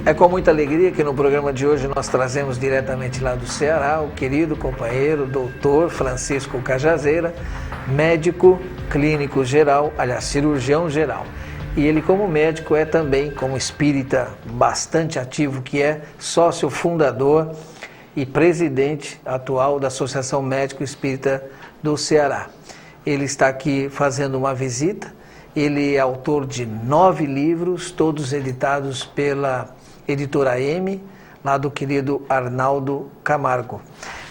É com muita alegria que no programa de hoje nós trazemos diretamente lá do Ceará o querido companheiro, doutor Francisco Cajazeira, médico clínico geral, aliás, cirurgião geral. E ele, como médico, é também, como espírita bastante ativo, que é sócio fundador e presidente atual da Associação Médico Espírita do Ceará. Ele está aqui fazendo uma visita. Ele é autor de 9 livros, todos editados pela Editora M, lá do querido Arnaldo Camargo.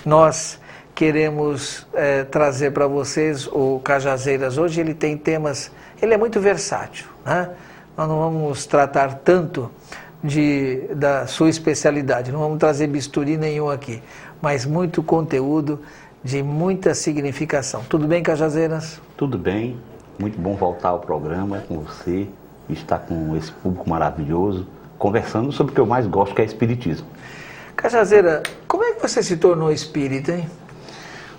Nós queremos trazer para vocês o Cajazeiras hoje. Ele tem temas, ele é muito versátil, né? Nós não vamos tratar tanto da sua especialidade, não vamos trazer bisturi nenhum aqui, mas muito conteúdo de muita significação. Tudo bem, Cajazeiras? Tudo bem, muito bom voltar ao programa com você, estar com esse público maravilhoso, conversando sobre o que eu mais gosto, que é espiritismo. Cajazeira, como é que você se tornou espírita, hein?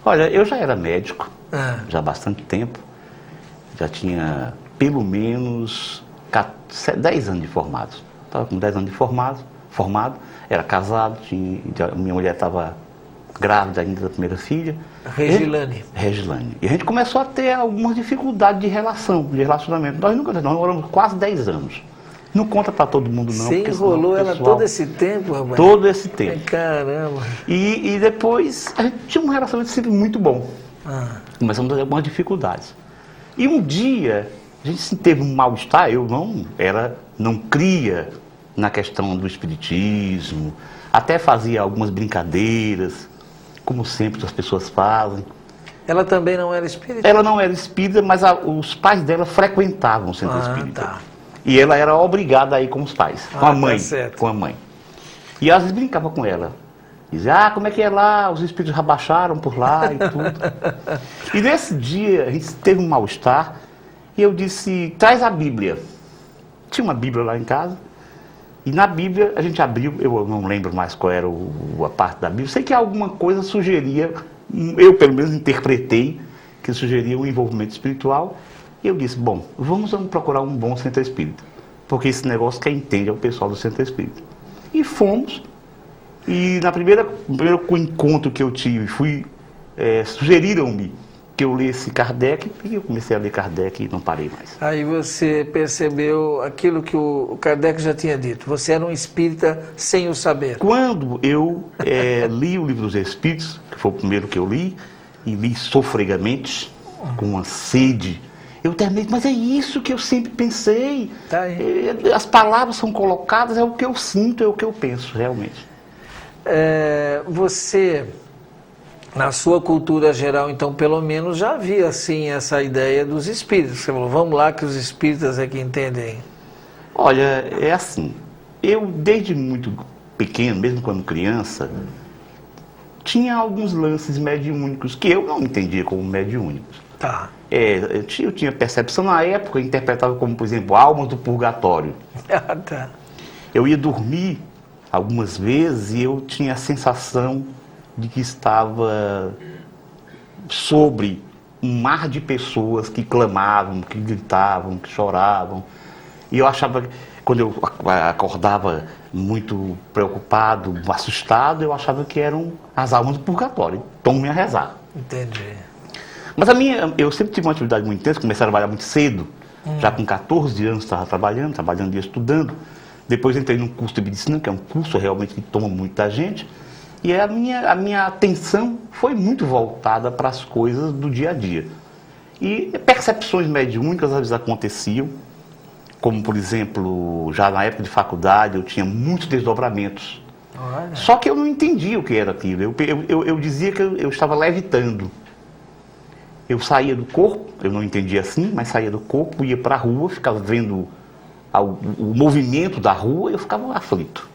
Olha, eu já era médico, já há bastante tempo, já tinha pelo menos 10 anos de formado. Estava com 10 anos de formado, era casado, minha mulher estava grávida ainda da primeira filha. Regilane. E a gente começou a ter algumas dificuldades de relacionamento. Nós moramos quase 10 anos. Não conta para todo mundo, não. Você enrolou ela todo esse tempo, rapaz? Todo esse tempo. Caramba. E depois a gente tinha um relacionamento sempre muito bom. Começamos a ter algumas dificuldades. E um dia a gente teve um mal-estar. Eu não cria na questão do espiritismo, até fazia algumas brincadeiras, como sempre as pessoas fazem. Ela também não era espírita? Ela não era espírita, mas os pais dela frequentavam o centro espírita. Tá. E ela era obrigada a ir com os pais, com a mãe. Tá certo. Com a mãe. E às vezes brincava com ela. Dizia, como é que é lá? Os espíritos já baixaram por lá e tudo. E nesse dia a gente teve um mal-estar e eu disse, traz a Bíblia. Tinha uma Bíblia lá em casa. E na Bíblia a gente abriu, eu não lembro mais qual era a parte da Bíblia, sei que alguma coisa sugeria, eu pelo menos interpretei, que sugeria um envolvimento espiritual. E eu disse, bom, vamos procurar um bom centro espírita, porque esse negócio quem entende é o pessoal do centro espírita. E fomos, e no primeiro encontro que eu tive, sugeriram-me que eu lesse Kardec, e eu comecei a ler Kardec e não parei mais. Aí você percebeu aquilo que o Kardec já tinha dito, você era um espírita sem o saber. Quando eu li o Livro dos Espíritos, que foi o primeiro que eu li, e li sofregamente, com uma sede, eu terminei, mas é isso que eu sempre pensei. Tá aí. As palavras são colocadas, é o que eu sinto, é o que eu penso, realmente. Você, na sua cultura geral, então, pelo menos já havia, assim, essa ideia dos espíritos. Você falou, vamos lá que os espíritas é que entendem. Olha, é assim, eu desde muito pequeno, mesmo quando criança, tinha alguns lances mediúnicos que eu não entendia como mediúnicos. Tá. Eu tinha percepção na época, eu interpretava como, por exemplo, almas do purgatório. Tá. Eu ia dormir algumas vezes e eu tinha a sensação de que estava sobre um mar de pessoas que clamavam, que gritavam, que choravam. E eu achava, quando eu acordava muito preocupado, assustado, eu achava que eram as almas do purgatório. Então, a rezar. Entendi. Mas eu sempre tive uma atividade muito intensa, comecei a trabalhar muito cedo, já com 14 anos estava trabalhando e estudando. Depois entrei num curso de medicina, que é um curso realmente que toma muita gente, e a minha atenção foi muito voltada para as coisas do dia a dia. E percepções mediúnicas às vezes aconteciam, como por exemplo, já na época de faculdade eu tinha muitos desdobramentos. Olha. Só que eu não entendia o que era aquilo, eu dizia que eu estava levitando. Eu saía do corpo, eu não entendia assim, mas saía do corpo, ia para a rua, ficava vendo o movimento da rua e eu ficava aflito.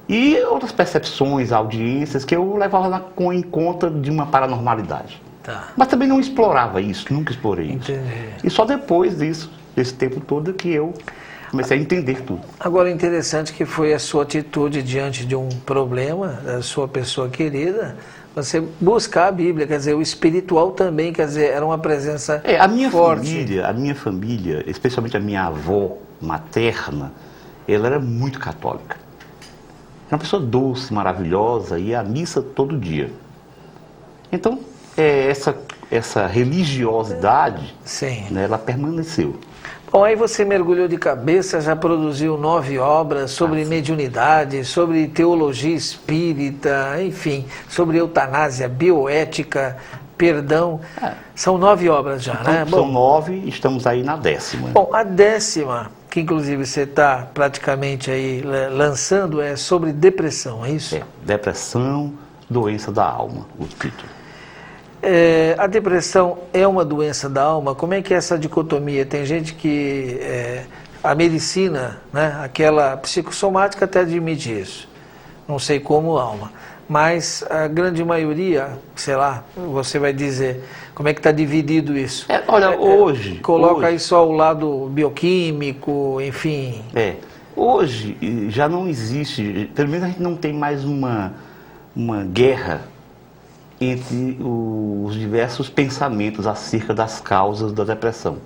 E outras percepções, audiências que eu levava em conta de uma paranormalidade. Tá. Mas também não explorava isso, nunca explorei isso. Entendi. E só depois desse tempo todo que eu comecei a entender tudo. Agora, interessante que foi a sua atitude diante de um problema da sua pessoa querida, você buscar a Bíblia, quer dizer, o espiritual também, quer dizer, era uma presença a minha forte. família, especialmente a minha avó materna, ela era muito católica. Uma pessoa doce, maravilhosa, ia à missa todo dia. Então, essa religiosidade, Sim. né, ela permaneceu. Bom, aí você mergulhou de cabeça, já produziu 9 obras sobre mediunidade, sobre teologia espírita, enfim, sobre eutanásia, bioética, perdão. São 9 obras já, Então, né? são Bom, 9, estamos aí na 10ª. bom, a 10ª, que inclusive você está praticamente aí lançando, é sobre depressão, é isso? Depressão, doença da alma, o título. A depressão é uma doença da alma? Como é que é essa dicotomia? Tem gente que a medicina, né, aquela psicossomática até admite isso. Não sei como alma. Mas a grande maioria, sei lá, você vai dizer, como é que está dividido isso? Olha, hoje... Coloca aí só o lado bioquímico, enfim... Hoje já não existe, pelo menos a gente não tem mais uma guerra entre os diversos pensamentos acerca das causas da depressão.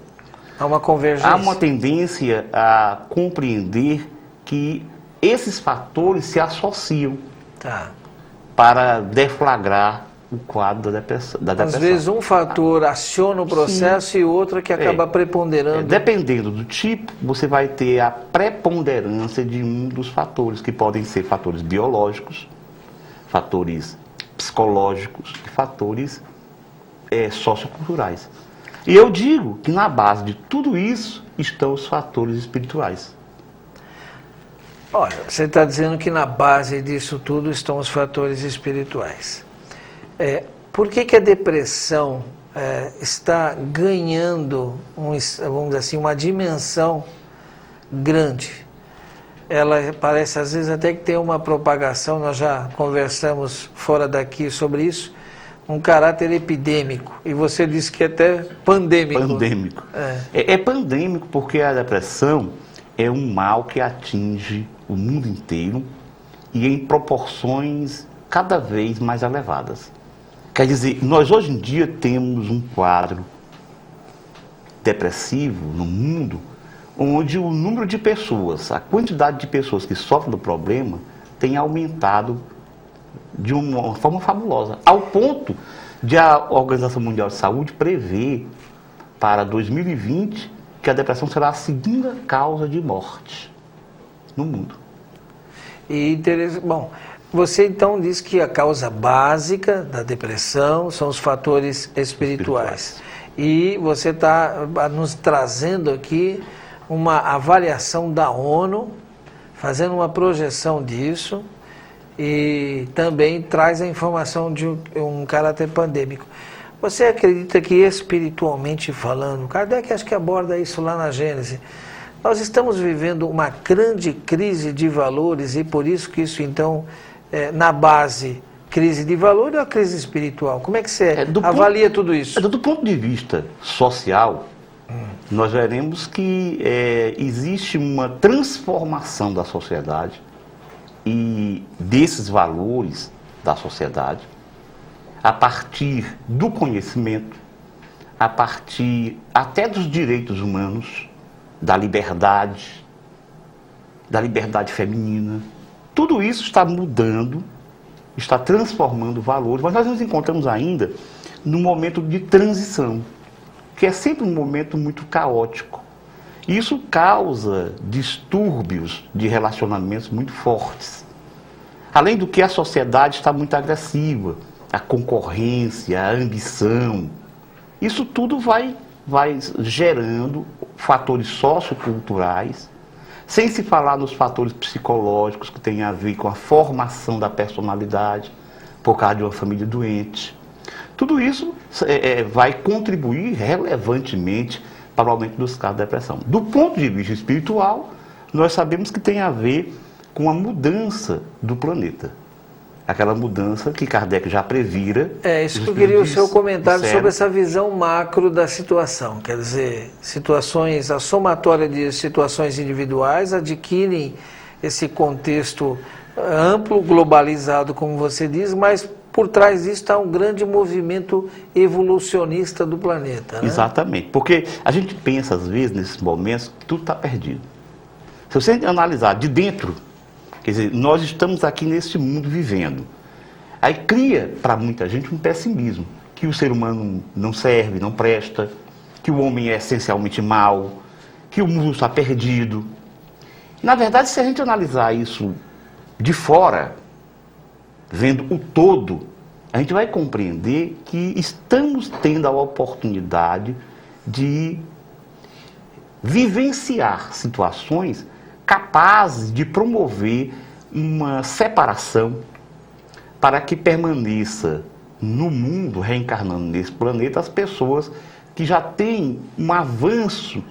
Há uma convergência. Há uma tendência a compreender que esses fatores se associam para deflagrar o quadro da depressão. Às vezes um fator aciona o processo e outro que acaba preponderando. Dependendo do tipo, você vai ter a preponderância de um dos fatores, que podem ser fatores biológicos, fatores psicológicos e fatores socioculturais. E eu digo que na base de tudo isso estão os fatores espirituais. Olha, você está dizendo que na base disso tudo estão os fatores espirituais. Por que a depressão está ganhando, vamos dizer assim, uma dimensão grande? Ela parece às vezes até que tem uma propagação, nós já conversamos fora daqui sobre isso, um caráter epidêmico. E você disse que é até pandêmico. Pandêmico. É pandêmico porque a depressão é um mal que atinge o mundo inteiro e em proporções cada vez mais elevadas. Quer dizer, nós hoje em dia temos um quadro depressivo no mundo onde o número de pessoas, a quantidade de pessoas que sofrem do problema tem aumentado de uma forma fabulosa, ao ponto de a Organização Mundial de Saúde prever para 2020 que a depressão será a segunda causa de morte no mundo. Bom, você então diz que a causa básica da depressão são os fatores espirituais. E você está nos trazendo aqui uma avaliação da ONU, fazendo uma projeção disso, e também traz a informação de um caráter pandêmico. Você acredita que espiritualmente falando, Kardec acho que aborda isso lá na Gênese, nós estamos vivendo uma grande crise de valores e por isso que isso então, na base, crise de valor ou a crise espiritual? Como é que você avalia tudo isso? Do ponto de vista social, nós veremos que existe uma transformação da sociedade e desses valores da sociedade a partir do conhecimento, a partir até dos direitos humanos, da liberdade feminina. Tudo isso está mudando, está transformando valores, mas nós nos encontramos ainda num momento de transição, que é sempre um momento muito caótico. Isso causa distúrbios de relacionamentos muito fortes. Além do que a sociedade está muito agressiva, a concorrência, a ambição. Isso tudo vai gerando fatores socioculturais, sem se falar nos fatores psicológicos que têm a ver com a formação da personalidade, por causa de uma família doente. Tudo isso vai contribuir relevantemente para o aumento dos casos de depressão. Do ponto de vista espiritual, nós sabemos que tem a ver com a mudança do planeta. Aquela mudança que Kardec já previra. Isso que eu queria o seu comentário sobre essa visão macro da situação. Quer dizer, a somatória de situações individuais adquirem esse contexto amplo, globalizado, como você diz, mas por trás disso está um grande movimento evolucionista do planeta. Né? Exatamente, porque a gente pensa às vezes nesses momentos que tudo está perdido. Se você analisar de dentro, quer dizer, nós estamos aqui nesse mundo vivendo. Aí cria para muita gente um pessimismo, que o ser humano não serve, não presta, que o homem é essencialmente mau, que o mundo está perdido. Na verdade, se a gente analisar isso de fora, vendo o todo, a gente vai compreender que estamos tendo a oportunidade de vivenciar situações capazes de promover uma separação para que permaneça no mundo, reencarnando nesse planeta, as pessoas que já têm um avanço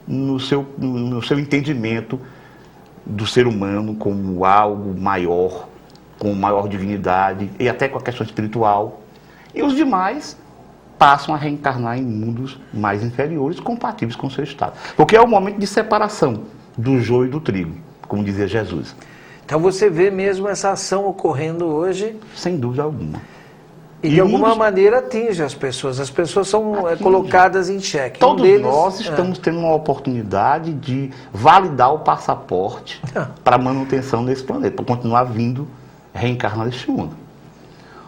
no seu entendimento do ser humano como algo maior, com maior dignidade e até com a questão espiritual. E os demais passam a reencarnar em mundos mais inferiores, compatíveis com o seu estado. Porque é o momento de separação do joio e do trigo, como dizia Jesus. Então você vê mesmo essa ação ocorrendo hoje? Sem dúvida alguma. E de alguma maneira atinge as pessoas são colocadas em xeque. Todos nós estamos tendo uma oportunidade de validar o passaporte para a manutenção desse planeta, para continuar vindo reencarnar neste mundo.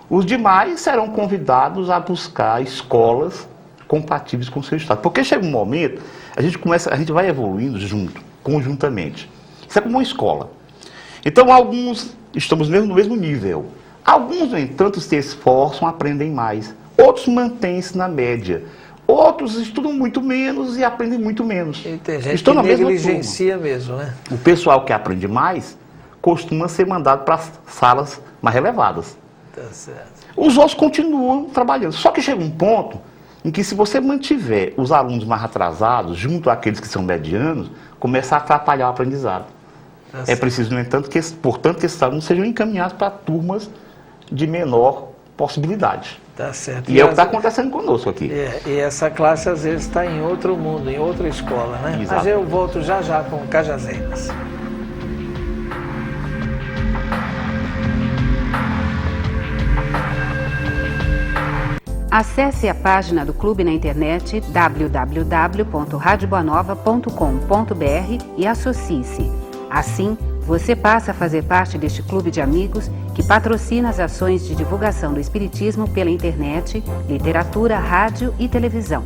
Os demais serão convidados a buscar escolas compatíveis com o seu estado. Porque chega um momento, a gente vai evoluindo conjuntamente. Isso é como uma escola. Então alguns estamos mesmo no mesmo nível. Alguns, no entanto, se esforçam, aprendem mais. Outros mantêm-se na média. Outros estudam muito menos e aprendem muito menos. E tem gente que negligencia mesmo, né? O pessoal que aprende mais costuma ser mandado para salas mais elevadas. Tá certo. Os outros continuam trabalhando. Só que chega um ponto em que, se você mantiver os alunos mais atrasados junto àqueles que são medianos, começa a atrapalhar o aprendizado. Tá certo. Preciso, no entanto, portanto, que esses alunos sejam encaminhados para turmas de menor possibilidade. Tá certo. E é o que está acontecendo conosco aqui. E essa classe às vezes está em outro mundo, em outra escola, né? Exato. Mas eu volto já com Cajazeiras. Acesse a página do clube na internet www.radioboanova.com.br e associe-se. Assim, você passa a fazer parte deste clube de amigos que patrocina as ações de divulgação do Espiritismo pela internet, literatura, rádio e televisão.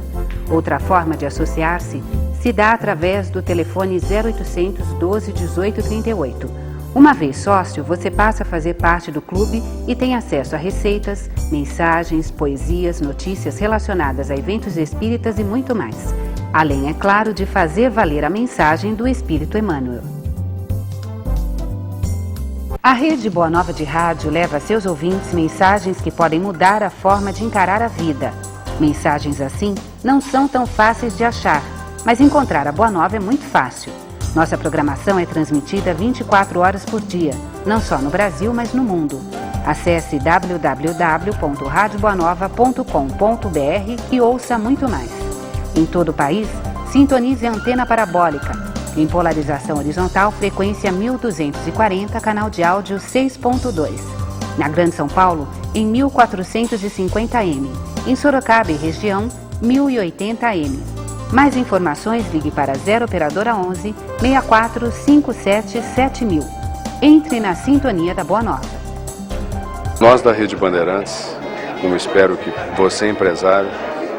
Outra forma de associar-se se dá através do telefone 0800 12 18 38. Uma vez sócio, você passa a fazer parte do clube e tem acesso a receitas, mensagens, poesias, notícias relacionadas a eventos espíritas e muito mais. Além, é claro, de fazer valer a mensagem do Espírito Emmanuel. A Rede Boa Nova de Rádio leva a seus ouvintes mensagens que podem mudar a forma de encarar a vida. Mensagens assim não são tão fáceis de achar, mas encontrar a Boa Nova é muito fácil. Nossa programação é transmitida 24 horas por dia, não só no Brasil, mas no mundo. Acesse www.radioboanova.com.br e ouça muito mais. Em todo o país, sintonize a antena parabólica. Em polarização horizontal, frequência 1240, canal de áudio 6.2. Na Grande São Paulo, em 1450M. Em Sorocaba e região, 1080M. Mais informações, ligue para 0 operadora 11 64 57 7000. Entre na sintonia da Boa Nova. Nós da Rede Bandeirantes, como espero que você, empresário,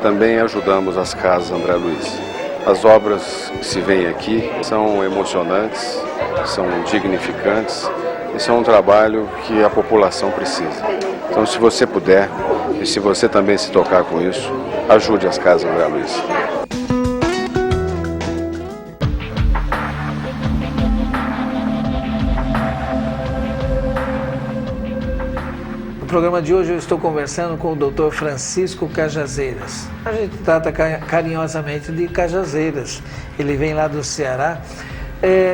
também ajudamos as casas André Luiz. As obras que se vêem aqui são emocionantes, são dignificantes e são um trabalho que a população precisa. Então, se você puder e se você também se tocar com isso, ajude as casas André Luiz. No programa de hoje eu estou conversando com o Dr. Francisco Cajazeiras. A gente trata carinhosamente de Cajazeiras. Ele vem lá do Ceará.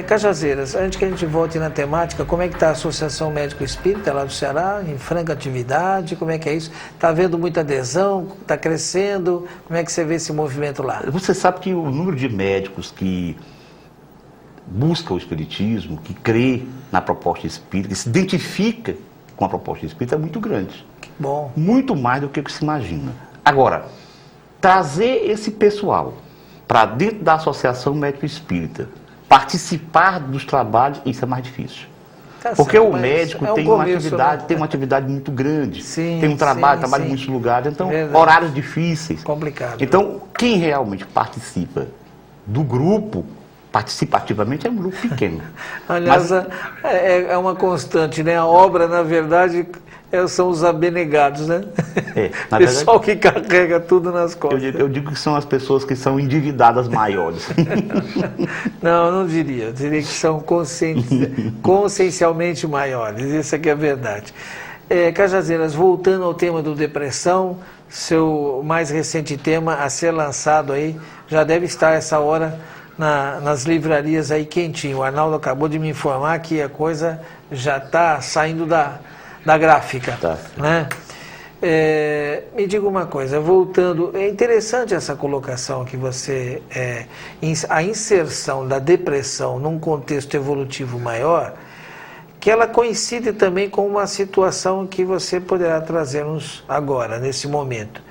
Cajazeiras, antes que a gente volte na temática, como é que está a Associação Médico Espírita lá do Ceará? Em franca atividade? Como é que é isso? Está havendo muita adesão? Está crescendo? Como é que você vê esse movimento lá? Você sabe que o número de médicos que busca o espiritismo, que crê na proposta espírita, que se identifica com a proposta espírita é muito grande. Que bom. Muito mais do que se imagina. Agora, trazer esse pessoal para dentro da Associação Médico Espírita participar dos trabalhos, isso é mais difícil. Tá Porque certo, o mas médico é um tem, começo, né? tem uma atividade muito grande, Sim, tem um trabalho, sim, trabalha sim. em muitos lugares, então Verdade. horários difíceis. Complicado. Então, quem realmente participa do grupo, participativamente, é um grupo pequeno. Aliás, é uma constante, né? A obra, na verdade, são os abnegados, né? Na Pessoal que carrega tudo nas costas. eu digo que são as pessoas que são endividadas maiores. Não, eu não diria. Eu diria que são consciencialmente maiores. Isso é que é verdade. Cajazeiras, voltando ao tema do depressão, seu mais recente tema a ser lançado aí, já deve estar essa hora nas livrarias aí quentinho. O Arnaldo acabou de me informar que a coisa já está saindo da gráfica. Tá. Né? Me diga uma coisa, voltando, é interessante essa colocação que você, a inserção da depressão num contexto evolutivo maior, que ela coincide também com uma situação que você poderá trazer-nos agora, nesse momento.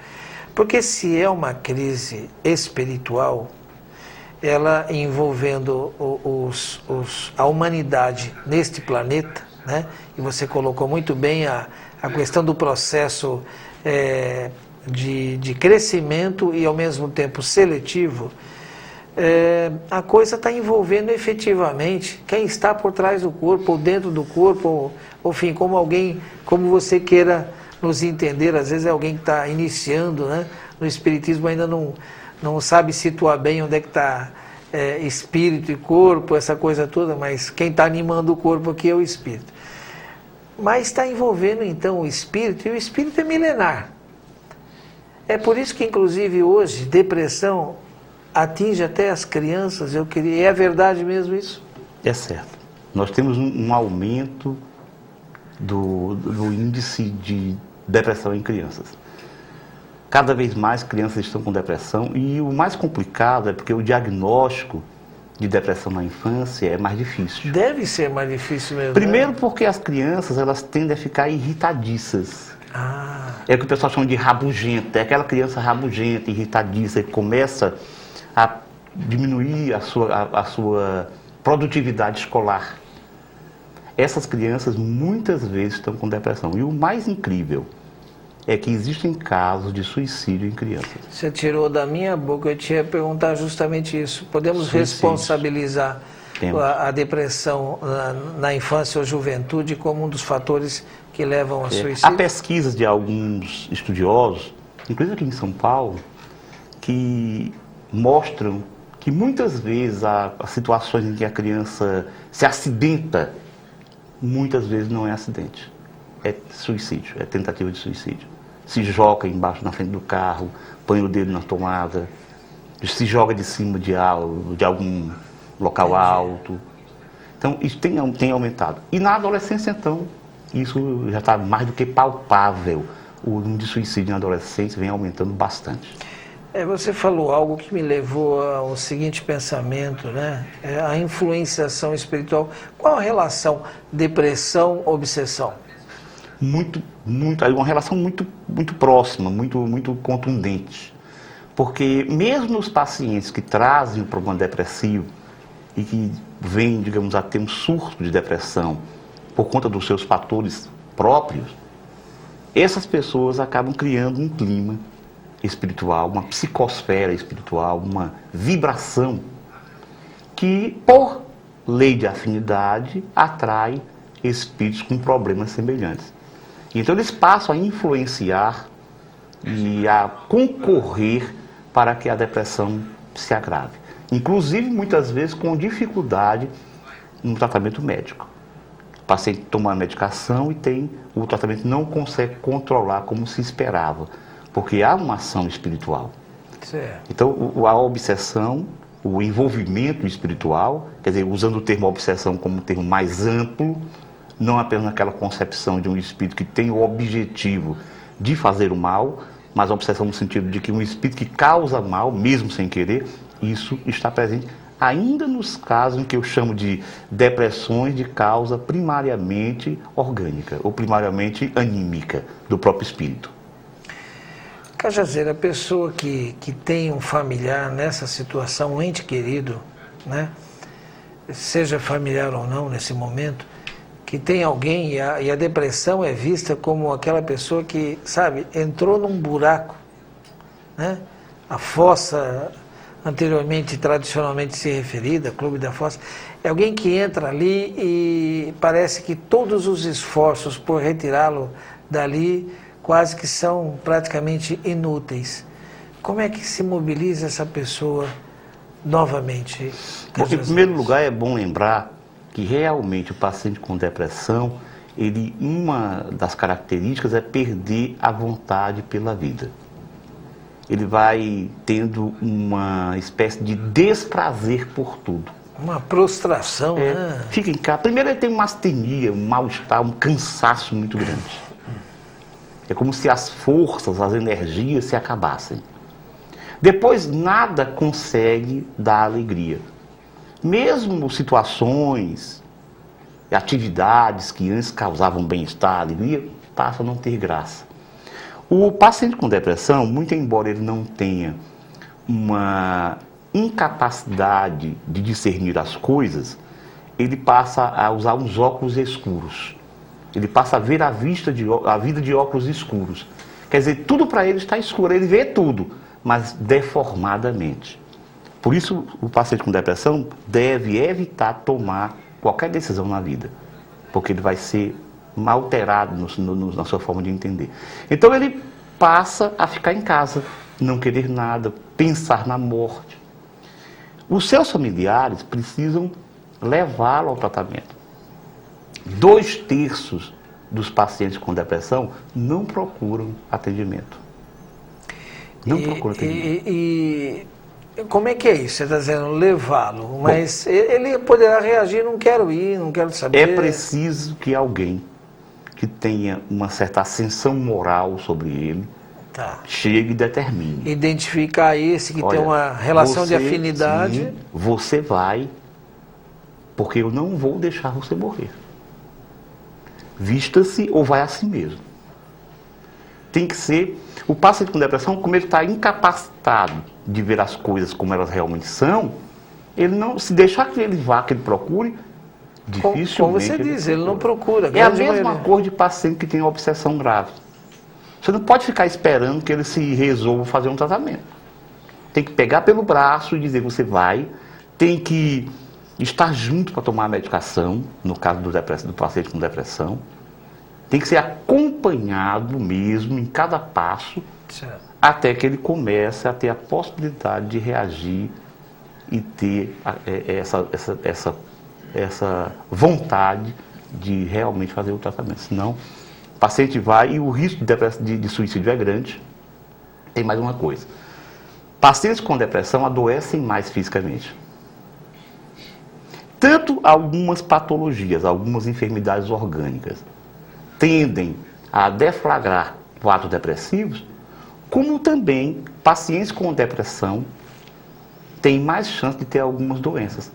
Porque se é uma crise espiritual, ela envolvendo a humanidade neste planeta, né? E você colocou muito bem a questão do processo de crescimento e ao mesmo tempo seletivo, a coisa está envolvendo efetivamente quem está por trás do corpo, ou dentro do corpo, ou enfim, como alguém, como você queira nos entender, às vezes é alguém que está iniciando, né, no espiritismo, ainda não sabe situar bem onde é que está espírito e corpo, essa coisa toda, mas quem está animando o corpo aqui é o espírito. Mas está envolvendo então o espírito, e o espírito é milenar. É por isso que, inclusive, hoje, depressão atinge até as crianças. É verdade mesmo isso? É certo. Nós temos um aumento do índice de depressão em crianças. Cada vez mais crianças estão com depressão, e o mais complicado é porque o diagnóstico de depressão na infância é mais difícil. Deve ser mais difícil mesmo. Primeiro, né? porque as crianças, elas tendem a ficar irritadiças. Ah. É o que o pessoal chama de rabugenta. É aquela criança rabugenta, irritadiça, que começa a diminuir a sua produtividade escolar. Essas crianças muitas vezes estão com depressão. E o mais incrível é que existem casos de suicídio em crianças. Você tirou da minha boca, eu te ia perguntar justamente isso. Podemos responsabilizar a depressão na infância ou juventude como um dos fatores que levam ao suicídio? Há pesquisas de alguns estudiosos, inclusive aqui em São Paulo, que mostram que muitas vezes há situações em que a criança se acidenta, muitas vezes não é acidente, é suicídio, é tentativa de suicídio. Se joga embaixo, na frente do carro, põe o dedo na tomada, se joga de cima de algum local alto. Então, isso tem aumentado. E na adolescência, então, isso já está mais do que palpável. O número de suicídio na adolescência vem aumentando bastante. Você falou algo que me levou ao seguinte pensamento, né? A influenciação espiritual. Qual a relação depressão-obsessão? Uma relação muito próxima, muito contundente. Porque mesmo os pacientes que trazem o problema depressivo e que vêm, digamos, a ter um surto de depressão por conta dos seus fatores próprios, essas pessoas acabam criando um clima espiritual, uma psicosfera espiritual, uma vibração que, por lei de afinidade, atrai espíritos com problemas semelhantes. Então eles passam a influenciar e a concorrer para que a depressão se agrave. Inclusive, muitas vezes, com dificuldade no tratamento médico. O paciente toma a medicação e o tratamento não consegue controlar como se esperava, porque há uma ação espiritual. Certo. Então, a obsessão, o envolvimento espiritual, quer dizer, usando o termo obsessão como um termo mais amplo, não apenas naquela concepção de um espírito que tem o objetivo de fazer o mal, mas a obsessão no sentido de que um espírito que causa mal, mesmo sem querer, isso está presente ainda nos casos em que eu chamo de depressões de causa primariamente orgânica ou primariamente anímica do próprio espírito. Cajazeira, a pessoa que tem um familiar nessa situação, um ente querido, né? seja familiar ou não nesse momento, que tem alguém e a depressão é vista como aquela pessoa que, sabe, entrou num buraco, né? A fossa, anteriormente, tradicionalmente se referida, Clube da Fossa, é alguém que entra ali e parece que todos os esforços por retirá-lo dali quase que são praticamente inúteis. Como é que se mobiliza essa pessoa novamente? Bom, em primeiro lugar, é bom lembrar que realmente o paciente com depressão, uma das características é perder a vontade pela vida. Ele vai tendo uma espécie de desprazer por tudo. Uma prostração, né? Fica em casa. Primeiro ele tem uma astenia, um mal-estar, um cansaço muito grande. É como se as forças, as energias se acabassem. Depois nada consegue dar alegria. Mesmo situações, atividades que antes causavam bem-estar, alegria, passam a não ter graça. O paciente com depressão, muito embora ele não tenha uma incapacidade de discernir as coisas, ele passa a usar uns óculos escuros. Ele passa a ver a vida de óculos escuros. Quer dizer, tudo para ele está escuro, ele vê tudo, mas deformadamente. Por isso, o paciente com depressão deve evitar tomar qualquer decisão na vida, porque ele vai ser alterado na sua forma de entender. Então ele passa a ficar em casa, não querer nada, pensar na morte. Os seus familiares precisam levá-lo ao tratamento. 2/3 dos pacientes com depressão não procuram atendimento. Não procuram atendimento. E como é que é isso? Você está dizendo levá-lo, mas ele poderá reagir, não quero ir, não quero saber. É preciso que alguém que tenha uma certa ascensão moral sobre ele chegue e determine. Identificar esse que tem uma relação de afinidade. Sim, você vai, porque eu não vou deixar você morrer. Vista-se ou vai assim mesmo. Tem que ser... O paciente com depressão, como ele está incapacitado de ver as coisas como elas realmente são, ele não... Se deixar que ele vá, que ele procure, dificilmente... Como você diz, ele não procura. É a mesma coisa de paciente que tem obsessão grave. Você não pode ficar esperando que ele se resolva fazer um tratamento. Tem que pegar pelo braço e dizer que você vai, tem que estar junto para tomar a medicação, no caso do paciente com depressão. Tem que ser acompanhado mesmo em cada passo, até que ele comece a ter a possibilidade de reagir e ter essa vontade de realmente fazer o tratamento. Senão, o paciente vai e o risco de suicídio é grande. Tem mais uma coisa. Pacientes com depressão adoecem mais fisicamente. Tanto algumas patologias, algumas enfermidades orgânicas, tendem a deflagrar quadros depressivos, como também pacientes com depressão têm mais chance de ter algumas doenças.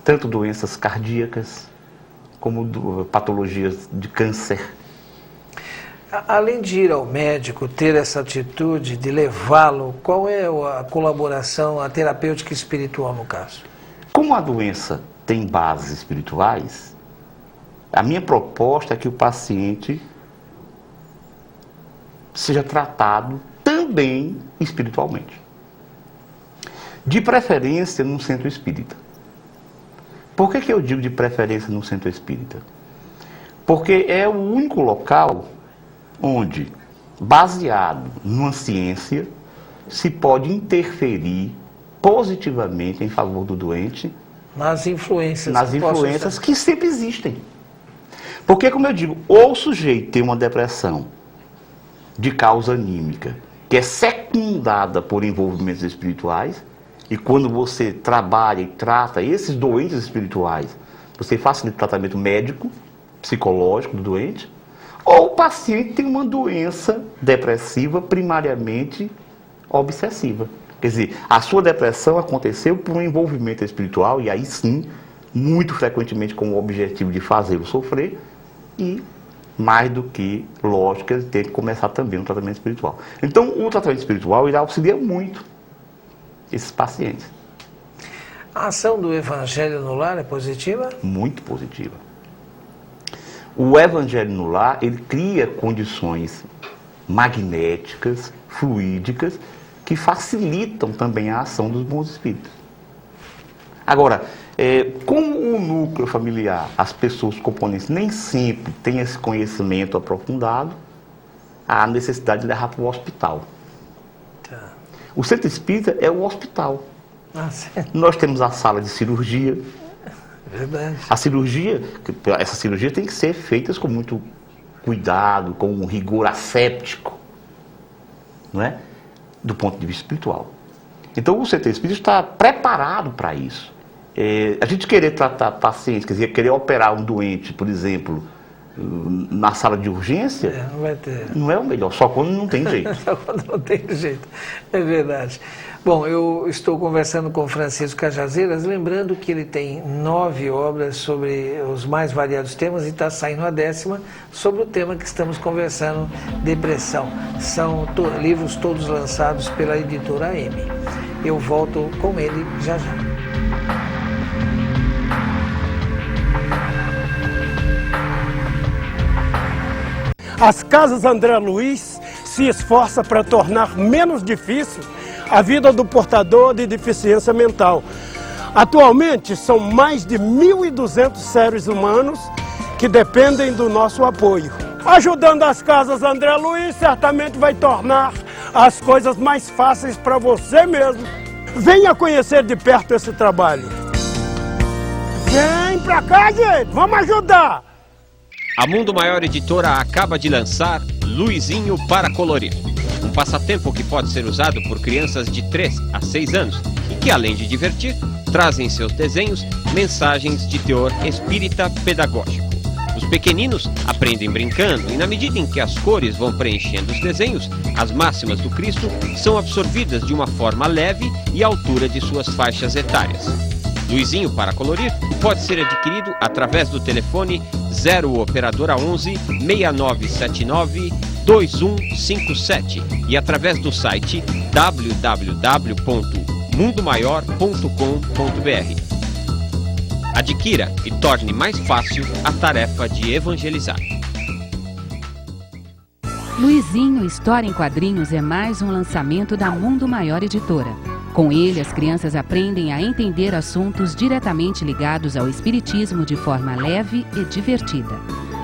Tanto doenças cardíacas, como patologias de câncer. Além de ir ao médico, ter essa atitude de levá-lo, qual é a colaboração, a terapêutica espiritual no caso? Como a doença tem bases espirituais, a minha proposta é que o paciente seja tratado também espiritualmente. De preferência num centro espírita. Por que eu digo de preferência num centro espírita? Porque é o único local onde, baseado numa ciência, se pode interferir positivamente em favor do doente nas influências que sempre existem. Porque, como eu digo, ou o sujeito tem uma depressão de causa anímica, que é secundada por envolvimentos espirituais, e quando você trabalha e trata esses doentes espirituais, você facilita o tratamento médico, psicológico do doente, ou o paciente tem uma doença depressiva primariamente obsessiva. Quer dizer, a sua depressão aconteceu por um envolvimento espiritual, e aí sim, muito frequentemente com o objetivo de fazê-lo sofrer, e mais do que, lógico, ele tem que começar também um tratamento espiritual. Então, o tratamento espiritual, ele auxilia muito esses pacientes. A ação do Evangelho no lar é positiva? Muito positiva. O Evangelho no lar, ele cria condições magnéticas, fluídicas, que facilitam também a ação dos bons espíritos. Agora, como o núcleo familiar, as pessoas, os componentes, nem sempre têm esse conhecimento aprofundado, há necessidade de levar para o hospital. Tá. O centro espírita é o hospital. Ah, sim. Nós temos a sala de cirurgia. Verdade. A cirurgia, essa cirurgia tem que ser feita com muito cuidado, com um rigor asséptico, não é? Do ponto de vista espiritual. Então o centro espírita está preparado para isso. A gente querer tratar pacientes, quer dizer, querer operar um doente, por exemplo, na sala de urgência, Não vai ter. não é o melhor, só quando não tem jeito. Só quando não tem jeito. É verdade. Bom, eu estou conversando com Francisco Cajazeiras, lembrando que ele tem 9 obras sobre os mais variados temas e está saindo a 10ª sobre o tema que estamos conversando, depressão. São livros todos lançados pela editora M. Eu volto com ele já já. As Casas André Luiz se esforça para tornar menos difícil a vida do portador de deficiência mental. Atualmente, são mais de 1.200 seres humanos que dependem do nosso apoio. Ajudando as Casas André Luiz, certamente vai tornar as coisas mais fáceis para você mesmo. Venha conhecer de perto esse trabalho. Vem pra cá, gente! Vamos ajudar! A Mundo Maior Editora acaba de lançar Luizinho para Colorir. Um passatempo que pode ser usado por crianças de 3 a 6 anos e que, além de divertir, trazem em seus desenhos mensagens de teor espírita pedagógico. Os pequeninos aprendem brincando e, na medida em que as cores vão preenchendo os desenhos, as máximas do Cristo são absorvidas de uma forma leve e à altura de suas faixas etárias. Luizinho para Colorir pode ser adquirido através do telefone 0 operadora 11 6979 2157 e através do site www.mundomaior.com.br. Adquira e torne mais fácil a tarefa de evangelizar. Luizinho História em Quadrinhos é mais um lançamento da Mundo Maior Editora. Com ele, as crianças aprendem a entender assuntos diretamente ligados ao espiritismo de forma leve e divertida.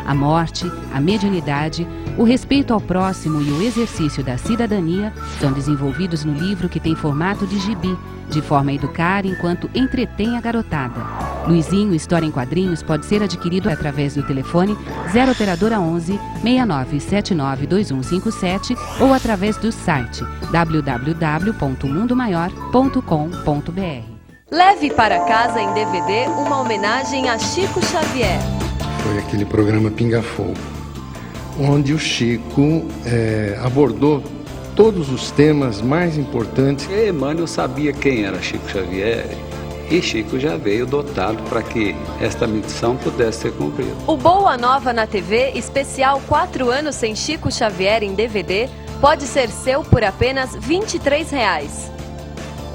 A morte, a mediunidade, o respeito ao próximo e o exercício da cidadania são desenvolvidos no livro que tem formato de gibi, de forma a educar enquanto entretém a garotada. Luizinho História em Quadrinhos pode ser adquirido através do telefone 0 operadora 11 6979 2157 ou através do site www.mundomaior.com.br. Leve para casa em DVD uma homenagem a Chico Xavier. Foi aquele programa Pinga Fogo, onde o Chico abordou todos os temas mais importantes. Emmanuel sabia quem era Chico Xavier e Chico já veio dotado para que esta missão pudesse ser cumprida. O Boa Nova na TV, especial 4 anos sem Chico Xavier em DVD, pode ser seu por apenas R$ 23.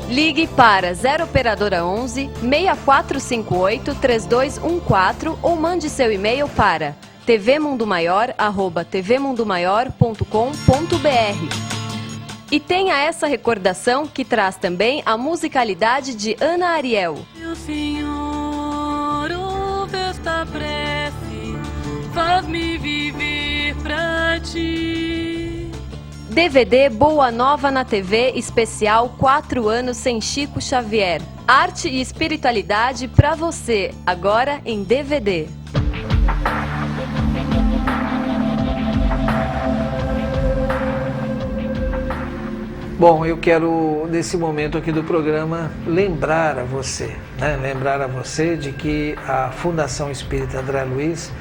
Ligue para 0 operadora 11 6458 3214 ou mande seu e-mail para tvmundomaior@tvmundomaior.com.br. E tenha essa recordação que traz também a musicalidde de Ana Ariel. Meu Senhor, ouve esta prece, faz-me viver pra ti. DVD Boa Nova na TV, especial 4 anos sem Chico Xavier. Arte e espiritualidade pra você, agora em DVD. Bom, eu quero, nesse momento aqui do programa, lembrar a você de que a Fundação Espírita André Luiz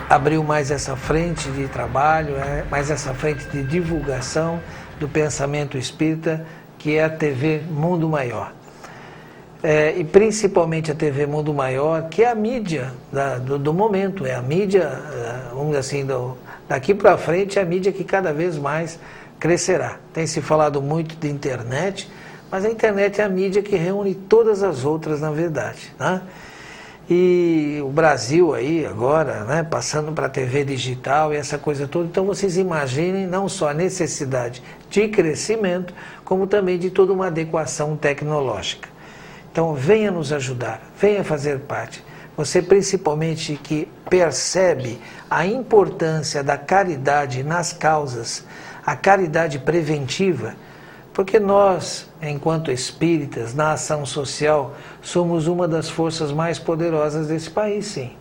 abriu mais essa frente de trabalho, mais essa frente de divulgação do pensamento espírita, que é a TV Mundo Maior. E principalmente a TV Mundo Maior, que é a mídia do momento, é a mídia, vamos dizer assim, daqui para frente é a mídia que cada vez mais crescerá. Tem se falado muito de internet, Mas a internet é a mídia que reúne todas as outras, na verdade, né? E o Brasil aí agora, né, passando para a TV digital e essa coisa toda, então vocês imaginem não só a necessidade de crescimento, como também de toda uma adequação tecnológica. Então venha nos ajudar, venha fazer parte. Você principalmente que percebe a importância da caridade nas causas, a caridade preventiva, porque nós, enquanto espíritas, na ação social, somos uma das forças mais poderosas desse país, sim.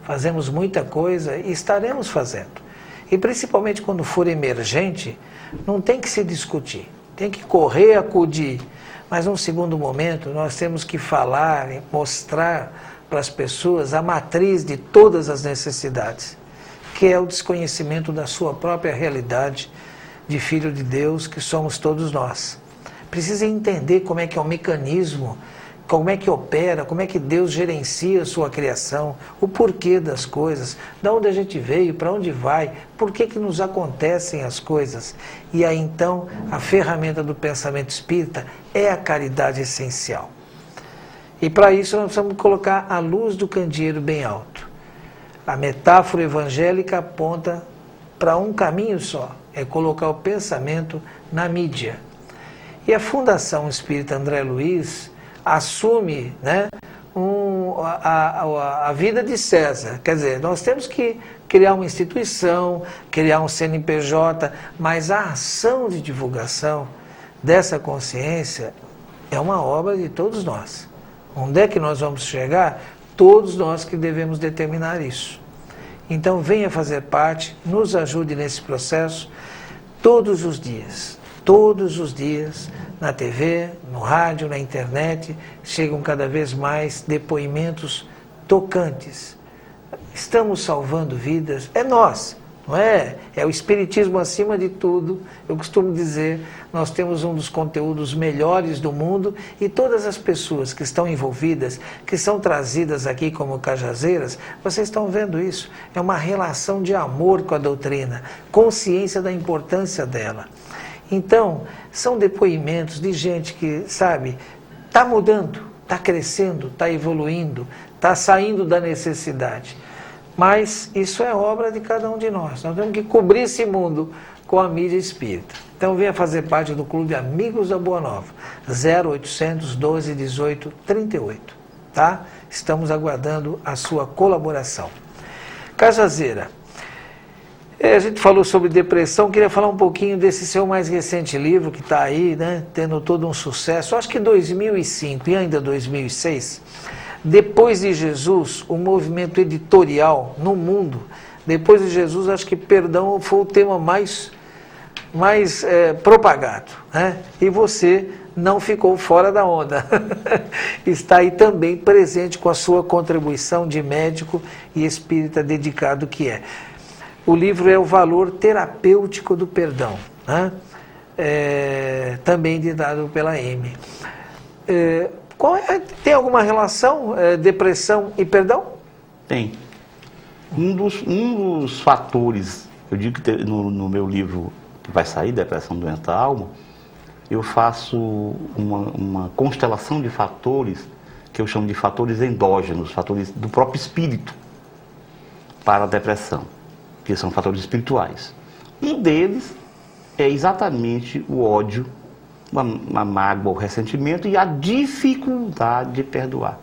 Fazemos muita coisa e estaremos fazendo. E principalmente quando for emergente, não tem que se discutir, tem que correr, acudir. Mas num segundo momento, nós temos que falar e mostrar para as pessoas a matriz de todas as necessidades, que é o desconhecimento da sua própria realidade, de filho de Deus que somos todos nós. Precisa entender como é que é o mecanismo, como é que opera, como é que Deus gerencia a sua criação, o porquê das coisas, de onde a gente veio, para onde vai, por que nos acontecem as coisas. E aí então a ferramenta do pensamento espírita é a caridade essencial. E para isso nós precisamos colocar a luz do candeeiro bem alto. A metáfora evangélica aponta para um caminho só, é colocar o pensamento na mídia. E a Fundação Espírita André Luiz assume, né, a vida de César. Quer dizer, nós temos que criar uma instituição, criar um CNPJ, mas a ação de divulgação dessa consciência é uma obra de todos nós. Onde é que nós vamos chegar? Todos nós que devemos determinar isso. Então venha fazer parte, nos ajude nesse processo todos os dias, na TV, no rádio, na internet, chegam cada vez mais depoimentos tocantes. Estamos salvando vidas, é nós, não é? É o Espiritismo acima de tudo. Eu costumo dizer, nós temos um dos conteúdos melhores do mundo e todas as pessoas que estão envolvidas, que são trazidas aqui como cajazeiras, vocês estão vendo isso. É uma relação de amor com a doutrina, consciência da importância dela. Então, são depoimentos de gente que, sabe, está mudando, está crescendo, está evoluindo, está saindo da necessidade. Mas isso é obra de cada um de nós. Nós temos que cobrir esse mundo com a mídia espírita. Então venha fazer parte do Clube Amigos da Boa Nova, 0800 12 18 38, tá? Estamos aguardando a sua colaboração. Cajazeira, a gente falou sobre depressão, queria falar um pouquinho desse seu mais recente livro, que está aí, né, tendo todo um sucesso. Acho que 2005 e ainda 2006, depois de Jesus, o movimento editorial no mundo, depois de Jesus, acho que perdão foi o tema mais propagado, né? E você não ficou fora da onda. Está aí também presente com a sua contribuição de médico e espírita dedicado que é. O livro é O Valor Terapêutico do Perdão, né? Também ditado pela M. Tem alguma relação depressão e perdão? Tem. Um dos fatores, eu digo que no meu livro que vai sair, Depressão, Doença da Alma, eu faço uma constelação de fatores que eu chamo de fatores endógenos, fatores do próprio espírito para a depressão, que são fatores espirituais. Um deles é exatamente o ódio, uma mágoa, o ressentimento e a dificuldade de perdoar.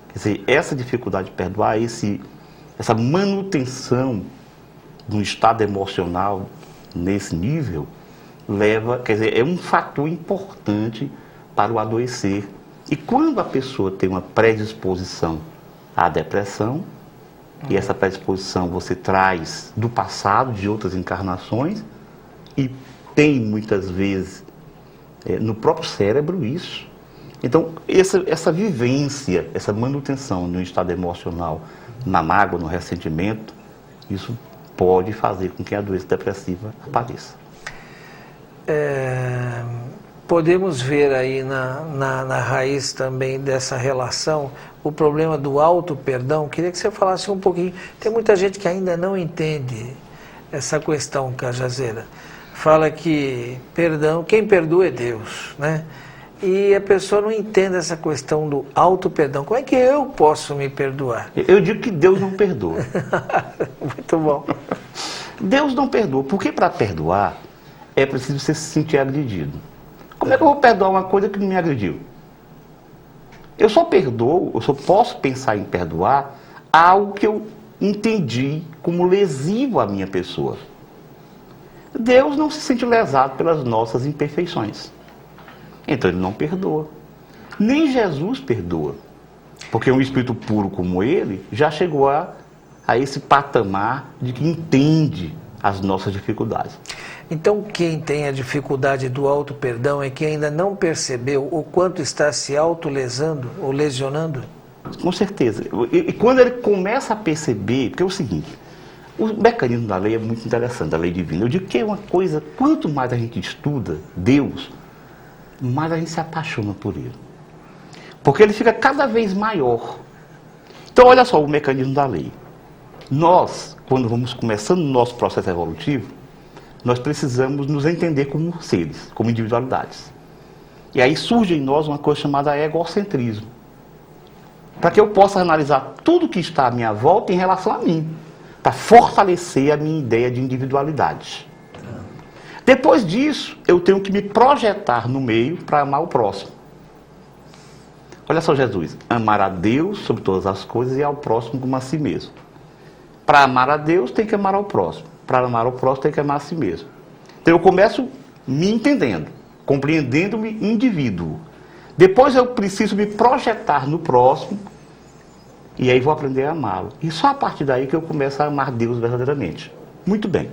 Quer dizer, essa dificuldade de perdoar, essa manutenção de um estado emocional nesse nível, é um fator importante para o adoecer. E quando a pessoa tem uma predisposição à depressão, e essa predisposição você traz do passado, de outras encarnações, e tem muitas vezes no próprio cérebro isso. Então, essa vivência, essa manutenção de um estado emocional na mágoa, no ressentimento, isso pode fazer com que a doença depressiva apareça. Podemos ver aí na raiz também dessa relação o problema do auto-perdão. Queria que você falasse um pouquinho. Tem muita gente que ainda não entende essa questão, Cajazeira. fala que perdão, quem perdoa é Deus, né? E a pessoa não entende essa questão do auto-perdão. Como é que eu posso me perdoar? Eu digo que Deus não perdoa. Muito bom. Deus não perdoa, porque para perdoar é preciso você se sentir agredido. Como é que eu vou perdoar uma coisa que não me agrediu? Eu só perdoo, eu só posso pensar em perdoar algo que eu entendi como lesivo à minha pessoa. Deus não se sente lesado pelas nossas imperfeições. Então ele não perdoa. Nem Jesus perdoa. Porque um espírito puro como ele já chegou a esse patamar de que entende as nossas dificuldades. Então quem tem a dificuldade do auto-perdão é quem ainda não percebeu o quanto está se auto-lesando ou lesionando? Com certeza. E quando ele começa a perceber, porque é o seguinte, o mecanismo da lei é muito interessante, da lei divina. Eu digo que é uma coisa, quanto mais a gente estuda Deus, mais a gente se apaixona por ele. Porque ele fica cada vez maior. Então olha só o mecanismo da lei. Nós, quando vamos começando o nosso processo evolutivo, nós precisamos nos entender como seres, como individualidades. E aí surge em nós uma coisa chamada egocentrismo. Para que eu possa analisar tudo que está à minha volta em relação a mim. Para fortalecer a minha ideia de individualidade. Depois disso, eu tenho que me projetar no meio para amar o próximo. Olha só Jesus, amar a Deus sobre todas as coisas e ao próximo como a si mesmo. Para amar a Deus, tem que amar ao próximo. Para amar ao próximo, tem que amar a si mesmo. Então eu começo me entendendo, compreendendo-me indivíduo. Depois eu preciso me projetar no próximo e aí vou aprender a amá-lo. E só a partir daí que eu começo a amar Deus verdadeiramente. Muito bem.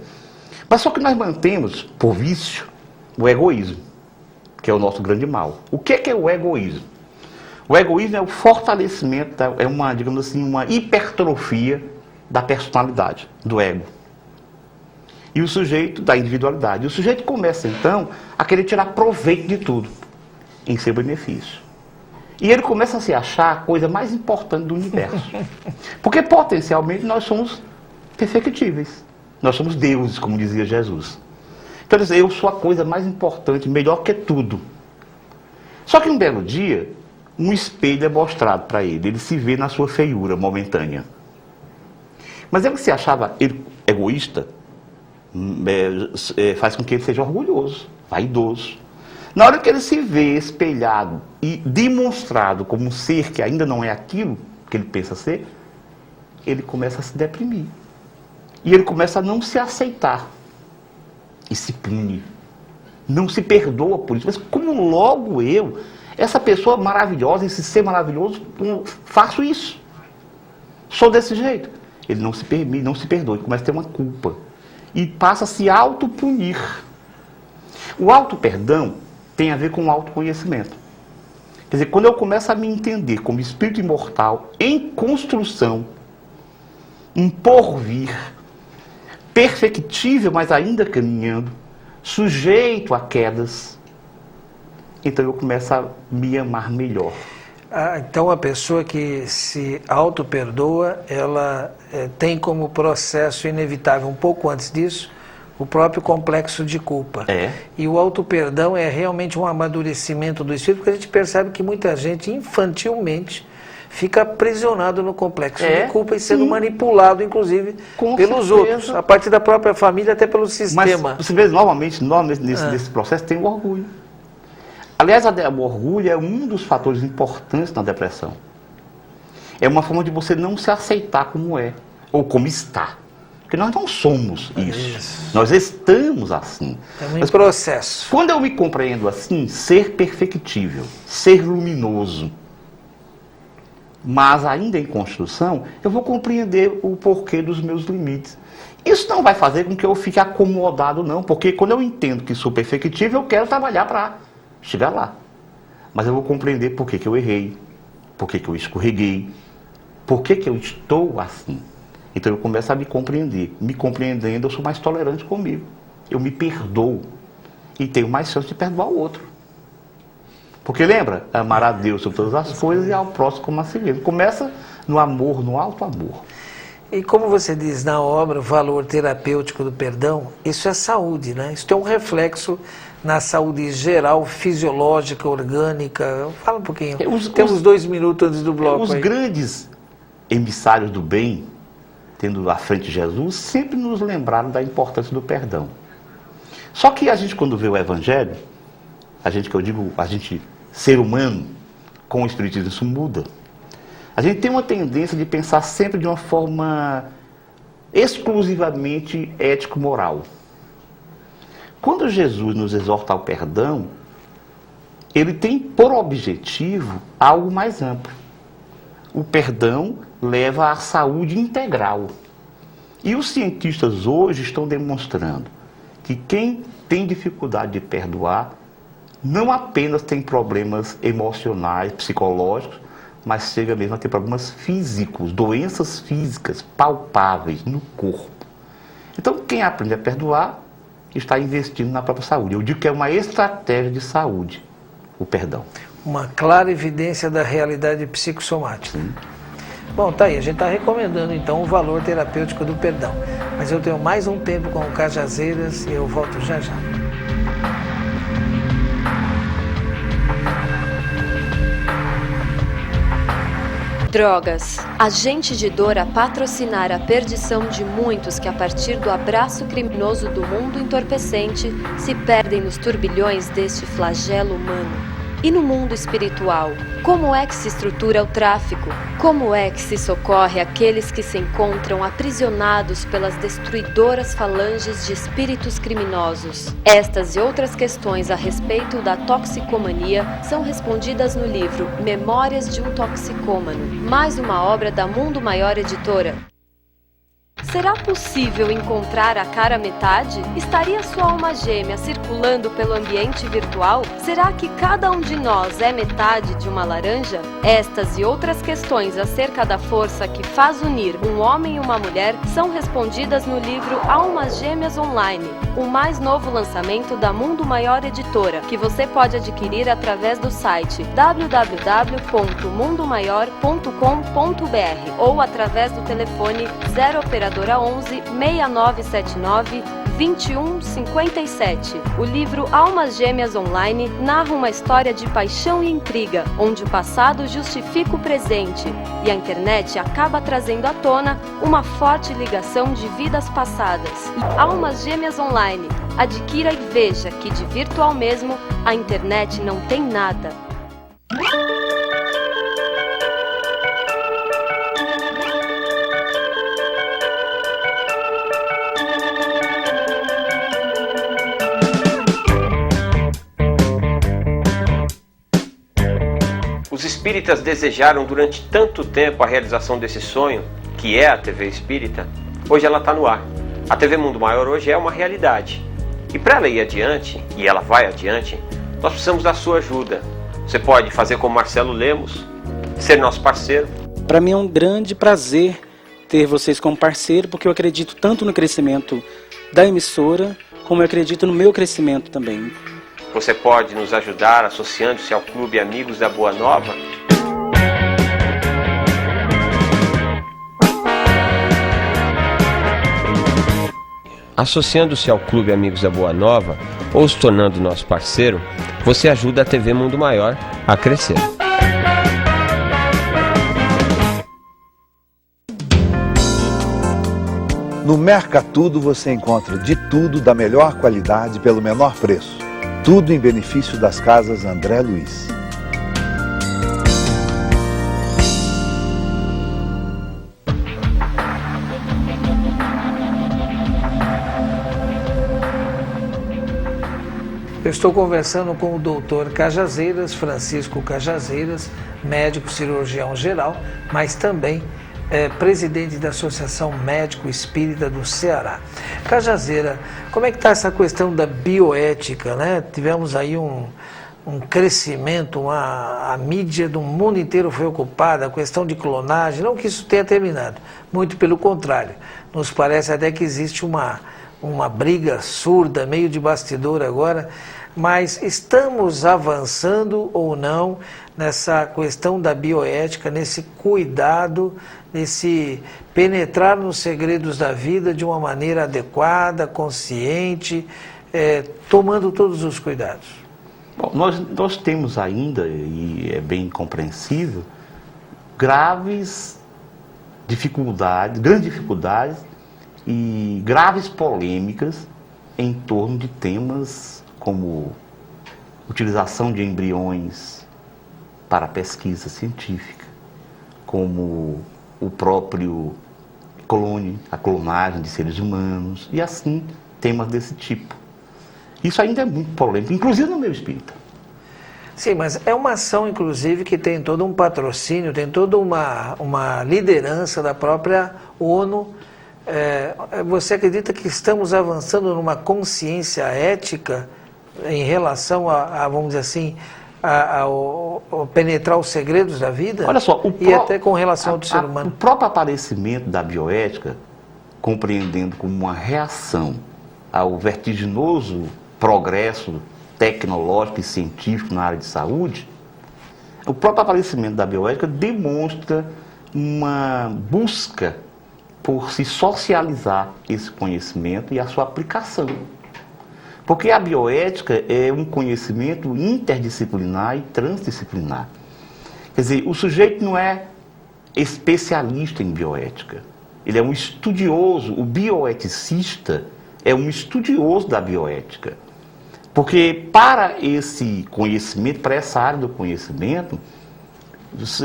Mas só que nós mantemos, por vício, o egoísmo, que é o nosso grande mal. O que é o egoísmo? O egoísmo é o fortalecimento, é uma, digamos assim, uma hipertrofia da personalidade, do ego. E o sujeito, da individualidade. O sujeito começa, então, a querer tirar proveito de tudo, em seu benefício. E ele começa a se achar a coisa mais importante do universo. Porque, potencialmente, nós somos perfectíveis. Nós somos deuses, como dizia Jesus. Então, ele diz, eu sou a coisa mais importante, melhor que tudo. Só que um belo dia, um espelho é mostrado para ele. Ele se vê na sua feiura momentânea. Mas ele se achava egoísta, faz com que ele seja orgulhoso, vaidoso. Na hora que ele se vê espelhado e demonstrado como um ser que ainda não é aquilo que ele pensa ser, ele começa a se deprimir. E ele começa a não se aceitar. E se pune. Não se perdoa por isso. Mas como logo eu, essa pessoa maravilhosa, esse ser maravilhoso, faço isso? Sou desse jeito. Ele não se permite, não se perdoa, ele começa a ter uma culpa. E passa a se autopunir. O auto-perdão tem a ver com o autoconhecimento. Quer dizer, quando eu começo a me entender como espírito imortal, em construção, um porvir, perfectível, mas ainda caminhando, sujeito a quedas, então eu começo a me amar melhor. Então a pessoa que se auto-perdoa, ela tem como processo inevitável, um pouco antes disso, o próprio complexo de culpa. E o auto-perdão é realmente um amadurecimento do espírito, porque a gente percebe que muita gente, infantilmente, fica aprisionado no complexo de culpa e sendo manipulado, inclusive, pelos outros, a partir da própria família, até pelo sistema. Mas você vê, novamente, nesse processo tem o orgulho. Aliás, o orgulho é um dos fatores importantes na depressão. É uma forma de você não se aceitar como é, ou como está. Porque nós não somos isso. Nós estamos assim. Estamos em processo. Quando eu me compreendo assim, ser perfectível, ser luminoso, mas ainda em construção, eu vou compreender o porquê dos meus limites. Isso não vai fazer com que eu fique acomodado, não. Porque quando eu entendo que sou perfectível, eu quero trabalhar para chegar lá. Mas eu vou compreender por que eu errei, por que eu escorreguei, por que eu estou assim. Então eu começo a me compreender. Me compreendendo, eu sou mais tolerante comigo. Eu me perdoo e tenho mais chance de perdoar o outro. Porque lembra? Amar a Deus sobre todas as coisas e ao próximo como a si mesmo. Começa no amor, no alto amor. E como você diz na obra, o valor terapêutico do perdão, isso é saúde, né? Isso tem um reflexo na saúde geral, fisiológica, orgânica. Fala um pouquinho. Temos 2 minutos antes do bloco. Os grandes emissários do bem, tendo à frente Jesus, sempre nos lembraram da importância do perdão. Só que a gente, quando vê o Evangelho, a gente, ser humano, com o Espiritismo, isso muda. A gente tem uma tendência de pensar sempre de uma forma exclusivamente ético-moral. Quando Jesus nos exorta ao perdão, ele tem por objetivo algo mais amplo. O perdão leva à saúde integral. E os cientistas hoje estão demonstrando que quem tem dificuldade de perdoar não apenas tem problemas emocionais, psicológicos, mas chega mesmo a ter problemas físicos, doenças físicas palpáveis no corpo. Então, quem aprende a perdoar está investindo na própria saúde. Eu digo que é uma estratégia de saúde, o perdão. Uma clara evidência da realidade psicossomática. Sim. Bom, tá aí, a gente está recomendando então o valor terapêutico do perdão. Mas eu tenho mais um tempo com o Cajazeiras e eu volto já já. Drogas. Agente de dor a patrocinar a perdição de muitos que, a partir do abraço criminoso do mundo entorpecente, se perdem nos turbilhões deste flagelo humano. E no mundo espiritual, como é que se estrutura o tráfico? Como é que se socorre aqueles que se encontram aprisionados pelas destruidoras falanges de espíritos criminosos? Estas e outras questões a respeito da toxicomania são respondidas no livro Memórias de um Toxicômano, mais uma obra da Mundo Maior Editora. Será possível encontrar a cara metade? Estaria sua alma gêmea circulando pelo ambiente virtual? Será que cada um de nós é metade de uma laranja? Estas e outras questões acerca da força que faz unir um homem e uma mulher são respondidas no livro Almas Gêmeas Online, o mais novo lançamento da Mundo Maior Editora, que você pode adquirir através do site www.mundomaior.com.br ou através do telefone 0 operadora 11 6979 2157. O livro Almas Gêmeas Online narra uma história de paixão e intriga, onde o passado justifica o presente e a internet acaba trazendo à tona uma forte ligação de vidas passadas. Almas Gêmeas Online. Adquira e veja que de virtual mesmo a internet não tem nada. Os espíritas desejaram durante tanto tempo a realização desse sonho, que é a TV Espírita. Hoje ela está no ar. A TV Mundo Maior hoje é uma realidade. E para ela ir adiante, e ela vai adiante, nós precisamos da sua ajuda. Você pode fazer como Marcelo Lemos, ser nosso parceiro. Para mim é um grande prazer ter vocês como parceiro, porque eu acredito tanto no crescimento da emissora, como eu acredito no meu crescimento também. Você pode nos ajudar associando-se ao Clube Amigos da Boa Nova. Associando-se ao Clube Amigos da Boa Nova ou se tornando nosso parceiro, você ajuda a TV Mundo Maior a crescer. No Mercatudo você encontra de tudo da melhor qualidade pelo menor preço. Tudo em benefício das casas André Luiz. Eu estou conversando com o doutor Cajazeiras, Francisco Cajazeiras, médico cirurgião geral, mas também presidente da Associação Médico Espírita do Ceará. Cajazeira, como é que está essa questão da bioética, né? Tivemos aí um crescimento, a mídia do mundo inteiro foi ocupada, a questão de clonagem, não que isso tenha terminado, muito pelo contrário, nos parece até que existe uma uma briga surda, meio de bastidor agora, mas estamos avançando ou não nessa questão da bioética, nesse cuidado, nesse penetrar nos segredos da vida de uma maneira adequada, consciente, tomando todos os cuidados? Bom, nós temos ainda, e é bem compreensível, grandes dificuldades e graves polêmicas em torno de temas como utilização de embriões para pesquisa científica, como o próprio a clonagem de seres humanos, e assim, temas desse tipo. Isso ainda é muito polêmico, inclusive no meio espírita. Sim, mas é uma ação, inclusive, que tem todo um patrocínio, tem toda uma liderança da própria ONU. Você acredita que estamos avançando numa consciência ética em relação vamos dizer assim, a penetrar os segredos da vida? Olha só, até com relação ao ser humano. O próprio aparecimento da bioética, compreendendo como uma reação ao vertiginoso progresso tecnológico e científico na área de saúde, o próprio aparecimento da bioética demonstra uma busca por se socializar esse conhecimento e a sua aplicação. Porque a bioética é um conhecimento interdisciplinar e transdisciplinar. Quer dizer, o sujeito não é especialista em bioética, ele é um estudioso, o bioeticista é um estudioso da bioética. Porque para esse conhecimento, para essa área do conhecimento,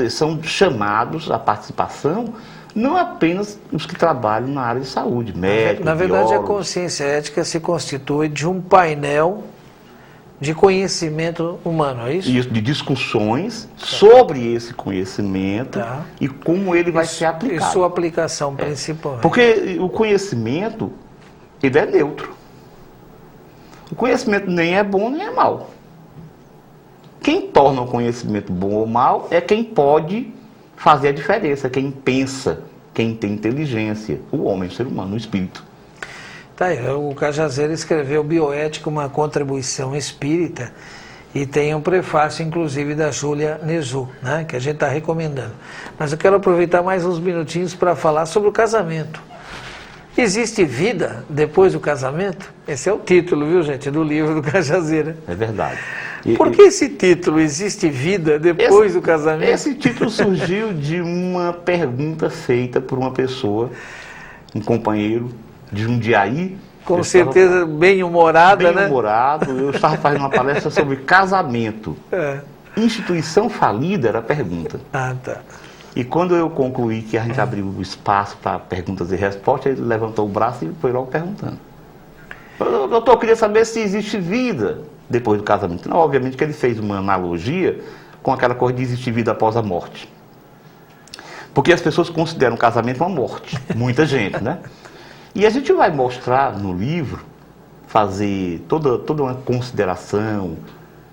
são chamados à participação não apenas os que trabalham na área de saúde, médicos, na verdade, biólogos. a consciência ética se constitui de um painel de conhecimento humano, é isso? Isso, de discussões sobre esse conhecimento e como ele vai ser aplicado. E sua aplicação principal. Porque o conhecimento, ele é neutro. O conhecimento nem é bom nem é mau. Quem torna o conhecimento bom ou mau é quem pode fazer a diferença, quem pensa, quem tem inteligência, o homem, o ser humano, o espírito. Tá aí, o Cajazeira escreveu Bioética, uma contribuição espírita, e tem um prefácio, inclusive, da Júlia Nezu, né, que a gente está recomendando. Mas eu quero aproveitar mais uns minutinhos para falar sobre o casamento. Existe vida depois do casamento? Esse é o título, viu, gente, do livro do Cajazeira. É verdade. Por que esse título, Existe Vida Depois do Casamento? Esse título surgiu de uma pergunta feita por uma pessoa, um companheiro de Jundiaí. Com certeza bem-humorada, né? Bem-humorado. Eu estava fazendo uma palestra sobre casamento. Instituição falida era a pergunta. Ah, tá. E quando eu concluí que a gente abriu o espaço para perguntas e respostas, ele levantou o braço e foi logo perguntando. Doutor, eu queria saber se existe vida depois do casamento. Não, obviamente que ele fez uma analogia com aquela coisa de existir vida após a morte. Porque as pessoas consideram o casamento uma morte. Muita gente, né? E a gente vai mostrar no livro, fazer toda uma consideração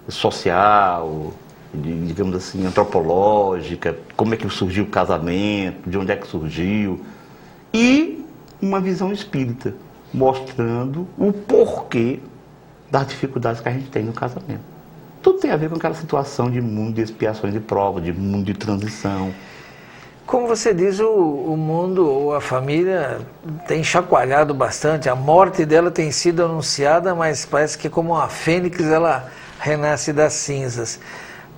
social, digamos assim, antropológica, como é que surgiu o casamento, de onde é que surgiu, e uma visão espírita, mostrando o porquê das dificuldades que a gente tem no casamento. Tudo tem a ver com aquela situação de mundo de expiações e provas, de mundo de transição. Como você diz, o mundo, ou a família, tem chacoalhado bastante. A morte dela tem sido anunciada, mas parece que como uma fênix ela renasce das cinzas.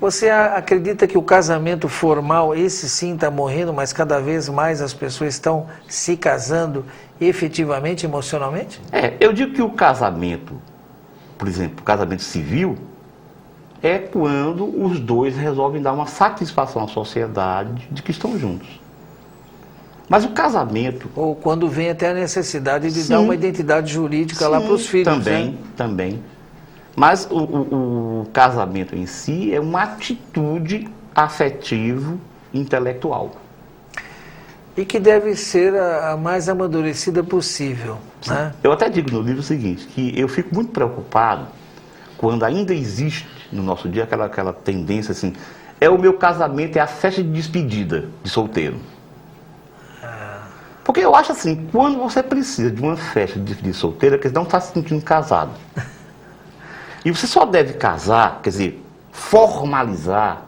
Você acredita que o casamento formal, esse sim está morrendo, mas cada vez mais as pessoas estão se casando efetivamente, emocionalmente? Eu digo que o casamento, por exemplo, o casamento civil, é quando os dois resolvem dar uma satisfação à sociedade de que estão juntos. Mas o casamento... Ou quando vem até a necessidade de dar uma identidade jurídica lá para os filhos. Também. Mas o casamento em si é uma atitude afetivo intelectual. E que deve ser a mais amadurecida possível. Né? Eu até digo no livro o seguinte, que eu fico muito preocupado quando ainda existe no nosso dia aquela tendência assim, o meu casamento é a festa de despedida de solteiro. Porque eu acho assim, quando você precisa de uma festa de despedida solteira, que você não está se sentindo casado. E você só deve casar, quer dizer, formalizar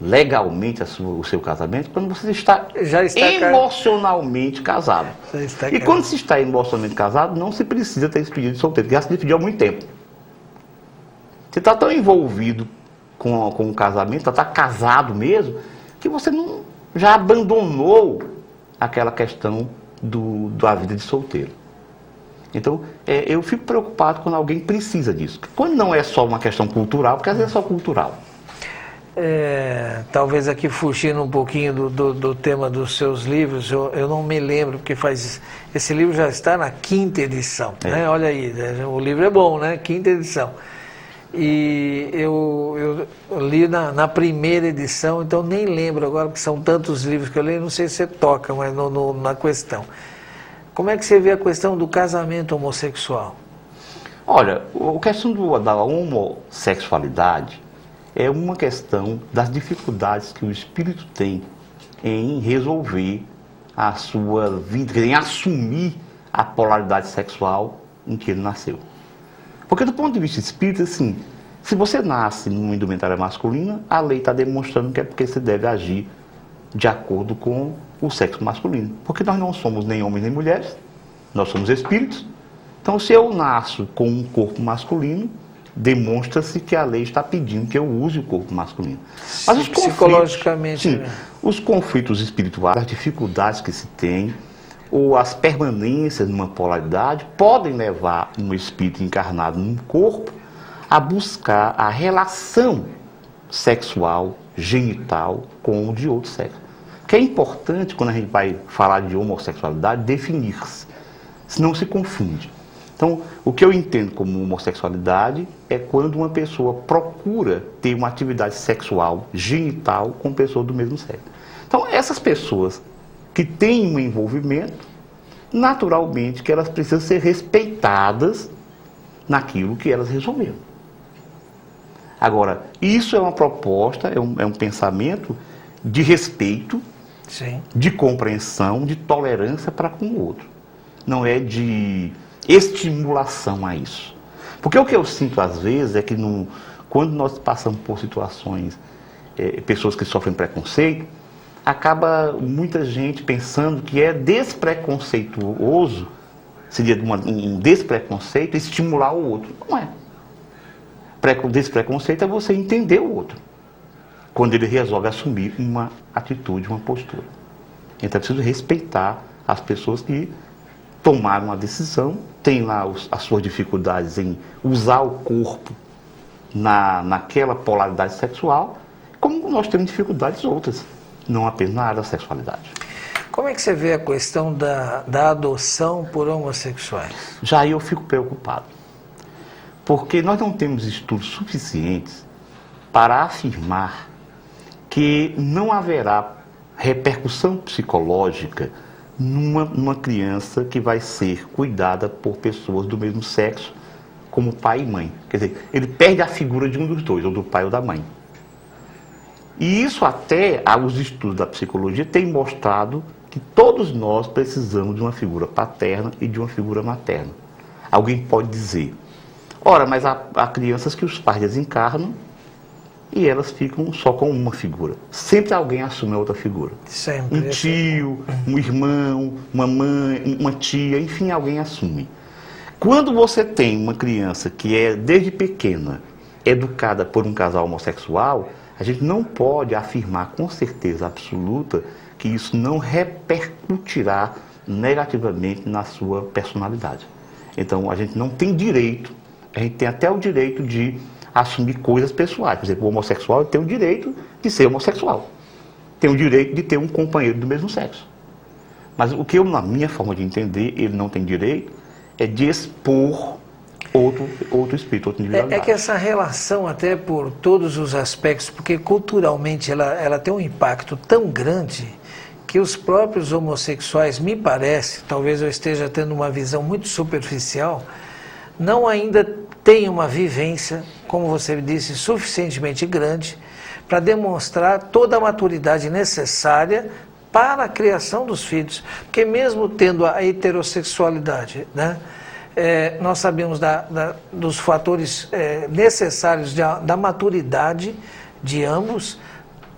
legalmente o seu casamento quando você já está emocionalmente casado. E quando se está emocionalmente casado, não se precisa ter despedido de solteiro, porque já se despediu há muito tempo. Você está tão envolvido com o casamento, está casado mesmo, que você não, já abandonou aquela questão da vida de solteiro. Então, eu fico preocupado quando alguém precisa disso. Quando não é só uma questão cultural, porque às vezes é só cultural. Talvez aqui fugindo um pouquinho do tema dos seus livros, eu não me lembro, porque esse livro já está na 5ª edição, né? Olha aí, o livro é bom, né? 5ª edição. E eu li na 1ª edição, então nem lembro agora, porque são tantos livros que eu leio, não sei se você toca mas na questão. Como é que você vê a questão do casamento homossexual? Olha, a questão da homossexualidade é uma questão das dificuldades que o espírito tem em resolver a sua vida, em assumir a polaridade sexual em que ele nasceu. Porque do ponto de vista espírita, assim, se você nasce numa indumentária masculina, a lei está demonstrando que é porque você deve agir de acordo com o sexo masculino. Porque nós não somos nem homens nem mulheres, nós somos espíritos. Então, se eu nasço com um corpo masculino, demonstra-se que a lei está pedindo que eu use o corpo masculino. Mas os psicologicamente, os conflitos espirituais, as dificuldades que se tem, ou as permanências numa polaridade, podem levar um espírito encarnado num corpo a buscar a relação sexual, genital, com o de outro sexo. Que é importante, quando a gente vai falar de homossexualidade, definir-se, senão se confunde. Então, o que eu entendo como homossexualidade é quando uma pessoa procura ter uma atividade sexual, genital, com pessoa do mesmo sexo. Então, essas pessoas que têm um envolvimento, naturalmente que elas precisam ser respeitadas naquilo que elas resolveram. Agora, isso é uma proposta, é um pensamento de respeito, sim, de compreensão, de tolerância para com o outro. Não é de estimulação a isso. Porque o que eu sinto às vezes é que quando nós passamos por situações, pessoas que sofrem preconceito, acaba muita gente pensando que é despreconceituoso, seria um despreconceito estimular o outro. Não é. Despreconceito é você entender o outro, quando ele resolve assumir uma atitude, uma postura. Então é preciso respeitar as pessoas que tomaram a decisão, têm lá as suas dificuldades em usar o corpo naquela polaridade sexual, como nós temos dificuldades outras, não apenas na área da sexualidade. Como é que você vê a questão da adoção por homossexuais? Já eu fico preocupado, porque nós não temos estudos suficientes para afirmar que não haverá repercussão psicológica numa criança que vai ser cuidada por pessoas do mesmo sexo, como pai e mãe. Quer dizer, ele perde a figura de um dos dois, ou do pai ou da mãe. E isso até, os estudos da psicologia têm mostrado que todos nós precisamos de uma figura paterna e de uma figura materna. Alguém pode dizer, ora, mas há crianças que os pais desencarnam e elas ficam só com uma figura. Sempre alguém assume a outra figura. Sempre. Um tio, um irmão, uma mãe, uma tia, enfim, alguém assume. Quando você tem uma criança que é, desde pequena, educada por um casal homossexual, a gente não pode afirmar com certeza absoluta que isso não repercutirá negativamente na sua personalidade. Então, a gente não tem direito, a gente tem até o direito de assumir coisas pessoais. Por exemplo, o homossexual tem o direito de ser homossexual. Tem o direito de ter um companheiro do mesmo sexo. Mas o que eu, na minha forma de entender, ele não tem direito é de expor outro espírito, outra individualidade. É que essa relação, até por todos os aspectos, porque culturalmente ela tem um impacto tão grande que os próprios homossexuais, me parece, talvez eu esteja tendo uma visão muito superficial, não ainda têm uma vivência, como você disse, suficientemente grande para demonstrar toda a maturidade necessária para a criação dos filhos. Porque mesmo tendo a heterossexualidade, né, nós sabemos dos fatores necessários da maturidade de ambos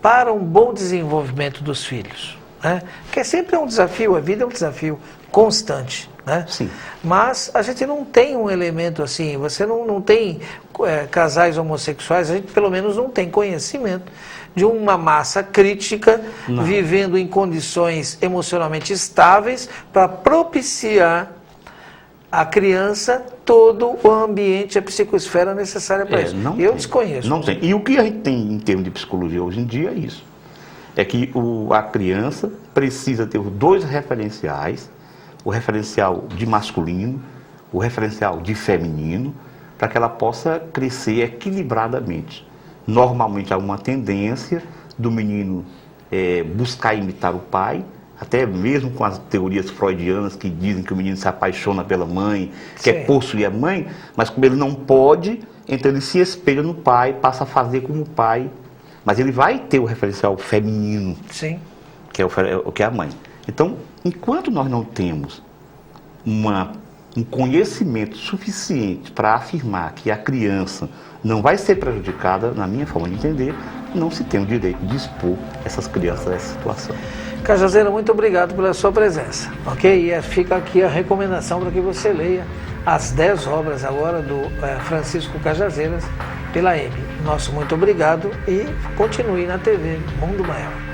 para um bom desenvolvimento dos filhos. Né? Porque sempre é um desafio, a vida é um desafio constante. Né? Sim. Mas a gente não tem um elemento assim, você não tem casais homossexuais, a gente pelo menos não tem conhecimento de uma massa crítica vivendo em condições emocionalmente estáveis para propiciar a criança todo o ambiente, a psicosfera necessária para isso. Eu desconheço. Não tem. E o que a gente tem em termos de psicologia hoje em dia é isso. É que a criança precisa ter os dois referenciais, o referencial de masculino, o referencial de feminino, para que ela possa crescer equilibradamente. Normalmente há uma tendência do menino buscar imitar o pai, até mesmo com as teorias freudianas que dizem que o menino se apaixona pela mãe, quer possuir a mãe, mas como ele não pode, então ele se espelha no pai, passa a fazer como o pai, mas ele vai ter o referencial feminino, que é a mãe. Então, enquanto nós não temos um conhecimento suficiente para afirmar que a criança não vai ser prejudicada, na minha forma de entender, não se tem o direito de expor essas crianças a essa situação. Cajazeira, muito obrigado pela sua presença, ok? E fica aqui a recomendação para que você leia as 10 obras agora do Francisco Cajazeiras pela M. Nosso muito obrigado e continue na TV Mundo Maior.